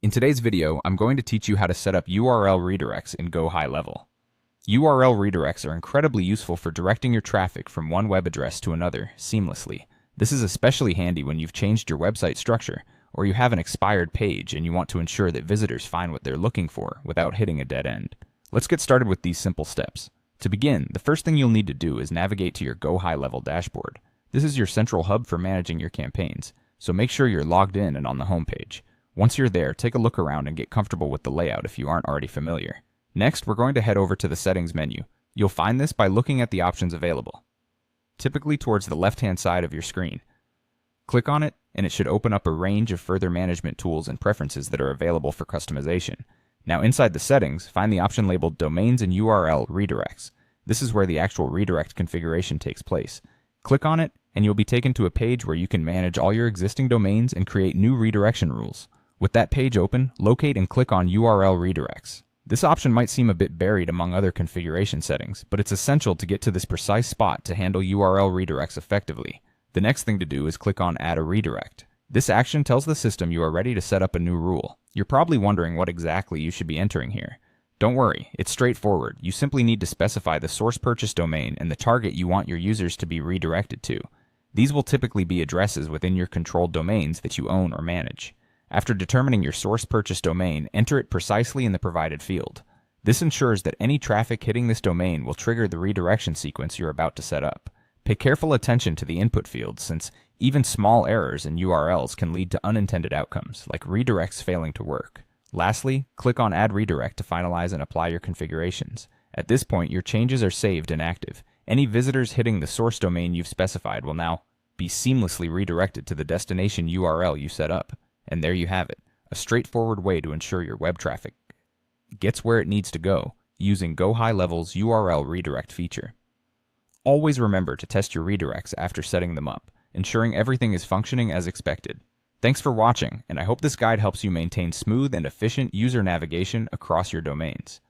In today's video, I'm going to teach you how to set up URL redirects in GoHighLevel. URL redirects are incredibly useful for directing your traffic from one web address to another seamlessly. This is especially handy when you've changed your website structure, or you have an expired page and you want to ensure that visitors find what they're looking for without hitting a dead end. Let's get started with these simple steps. To begin, the first thing you'll need to do is navigate to your GoHighLevel dashboard. This is your central hub for managing your campaigns, so make sure you're logged in and on the homepage. Once you're there, take a look around and get comfortable with the layout if you aren't already familiar. Next, we're going to head over to the settings menu. You'll find this by looking at the options available, typically towards the left-hand side of your screen. Click on it, and it should open up a range of further management tools and preferences that are available for customization. Now inside the settings, find the option labeled Domains and URL Redirects. This is where the actual redirect configuration takes place. Click on it, and you'll be taken to a page where you can manage all your existing domains and create new redirection rules. With that page open, locate and click on URL Redirects. This option might seem a bit buried among other configuration settings, but it's essential to get to this precise spot to handle URL redirects effectively. The next thing to do is click on Add a Redirect. This action tells the system you are ready to set up a new rule. You're probably wondering what exactly you should be entering here. Don't worry, it's straightforward. You simply need to specify the source purchase domain and the target you want your users to be redirected to. These will typically be addresses within your controlled domains that you own or manage. After determining your source purchase domain, enter it precisely in the provided field. This ensures that any traffic hitting this domain will trigger the redirection sequence you're about to set up. Pay careful attention to the input fields, since even small errors in URLs can lead to unintended outcomes, like redirects failing to work. Lastly, click on Add Redirect to finalize and apply your configurations. At this point, your changes are saved and active. Any visitors hitting the source domain you've specified will now be seamlessly redirected to the destination URL you set up. And there you have it, a straightforward way to ensure your web traffic gets where it needs to go using GoHighLevel's URL redirect feature. Always remember to test your redirects after setting them up, ensuring everything is functioning as expected. Thanks for watching, and I hope this guide helps you maintain smooth and efficient user navigation across your domains.